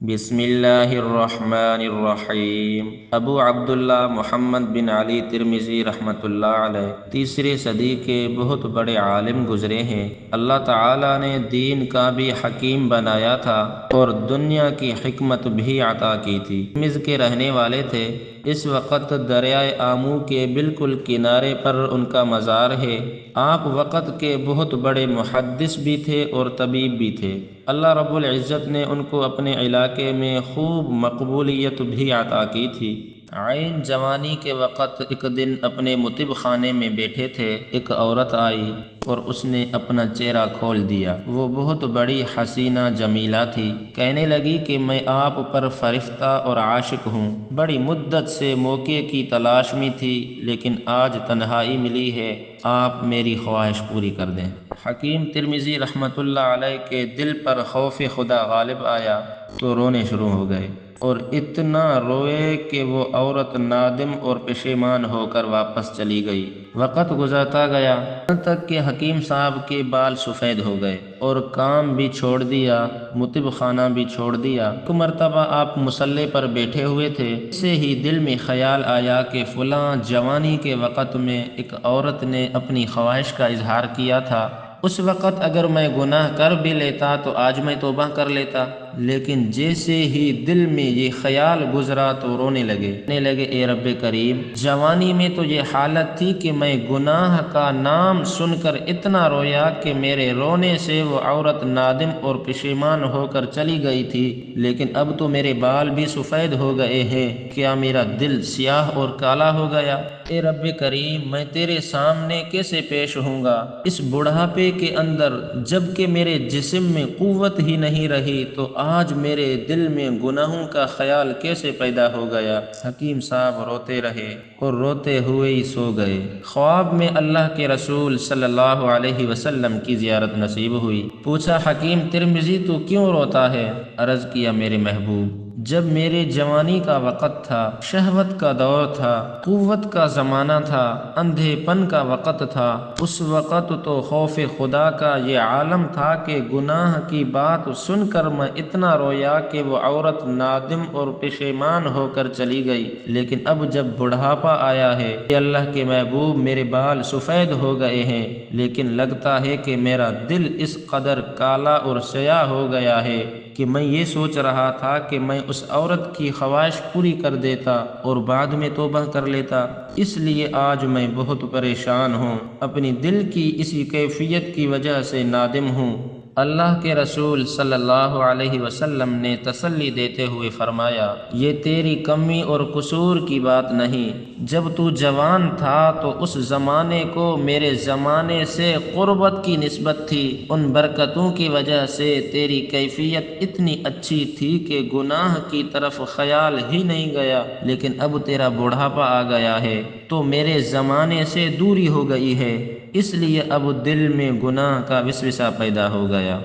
بسم اللہ الرحمن الرحیم۔ ابو عبداللہ محمد بن علی ترمذی رحمۃ اللہ علیہ تیسری صدی کے بہت بڑے عالم گزرے ہیں۔ اللہ تعالیٰ نے دین کا بھی حکیم بنایا تھا اور دنیا کی حکمت بھی عطا کی تھی۔ ترمذ کے رہنے والے تھے۔ اس وقت دریائے آمو کے بالکل کنارے پر ان کا مزار ہے۔ آپ وقت کے بہت بڑے محدث بھی تھے اور طبیب بھی تھے۔ اللہ رب العزت نے ان کو اپنے علاقے میں خوب مقبولیت بھی عطا کی تھی۔ عین جوانی کے وقت ایک دن اپنے مطب خانے میں بیٹھے تھے، ایک عورت آئی اور اس نے اپنا چہرہ کھول دیا۔ وہ بہت بڑی حسینہ جمیلہ تھی۔ کہنے لگی کہ میں آپ پر فرفتہ اور عاشق ہوں، بڑی مدت سے موقع کی تلاش میں تھی، لیکن آج تنہائی ملی ہے، آپ میری خواہش پوری کر دیں۔ حکیم ترمذی رحمۃ اللہ علیہ کے دل پر خوف خدا غالب آیا تو رونے شروع ہو گئے، اور اتنا روئے کہ وہ عورت نادم اور پشیمان ہو کر واپس چلی گئی۔ وقت گزرتا گیا، یہاں تک کہ حکیم صاحب کے بال سفید ہو گئے اور کام بھی چھوڑ دیا، مطب خانہ بھی چھوڑ دیا۔ ایک مرتبہ آپ مصلی پر بیٹھے ہوئے تھے، اسے ہی دل میں خیال آیا کہ فلاں جوانی کے وقت میں ایک عورت نے اپنی خواہش کا اظہار کیا تھا، اس وقت اگر میں گناہ کر بھی لیتا تو آج میں توبہ کر لیتا، لیکن جیسے ہی دل میں یہ خیال گزرا تو رونے لگے۔ کہنے لگے اے رب کریم، جوانی میں تو یہ حالت تھی کہ میں گناہ کا نام سن کر اتنا رویا کہ میرے رونے سے وہ عورت نادم اور پشیمان ہو کر چلی گئی تھی، لیکن اب تو میرے بال بھی سفید ہو گئے ہیں، کیا میرا دل سیاہ اور کالا ہو گیا؟ اے رب کریم، میں تیرے سامنے کیسے پیش ہوں گا اس بڑھاپے کے اندر، جب کہ میرے جسم میں قوت ہی نہیں رہی، تو آج میرے دل میں گناہوں کا خیال کیسے پیدا ہو گیا؟ حکیم صاحب روتے رہے اور روتے ہوئے ہی سو گئے۔ خواب میں اللہ کے رسول صلی اللہ علیہ وسلم کی زیارت نصیب ہوئی۔ پوچھا حکیم ترمذی تو کیوں روتا ہے؟ عرض کیا میرے محبوب، جب میرے جوانی کا وقت تھا، شہوت کا دور تھا، قوت کا زمانہ تھا، اندھے پن کا وقت تھا، اس وقت تو خوف خدا کا یہ عالم تھا کہ گناہ کی بات سن کر میں اتنا رویا کہ وہ عورت نادم اور پشیمان ہو کر چلی گئی، لیکن اب جب بڑھاپا آیا ہے، اے اللہ کے محبوب، میرے بال سفید ہو گئے ہیں، لیکن لگتا ہے کہ میرا دل اس قدر کالا اور سیاہ ہو گیا ہے کہ میں یہ سوچ رہا تھا کہ میں اس عورت کی خواہش پوری کر دیتا اور بعد میں توبہ کر لیتا، اس لیے آج میں بہت پریشان ہوں، اپنی دل کی اسی کیفیت کی وجہ سے نادم ہوں۔ اللہ کے رسول صلی اللہ علیہ وسلم نے تسلی دیتے ہوئے فرمایا، یہ تیری کمی اور قصور کی بات نہیں، جب تو جوان تھا تو اس زمانے کو میرے زمانے سے قربت کی نسبت تھی، ان برکتوں کی وجہ سے تیری کیفیت اتنی اچھی تھی کہ گناہ کی طرف خیال ہی نہیں گیا، لیکن اب تیرا بڑھاپا آ گیا ہے تو میرے زمانے سے دوری ہو گئی ہے، اس لیے اب دل میں گناہ کا وسوسہ پیدا ہو گیا۔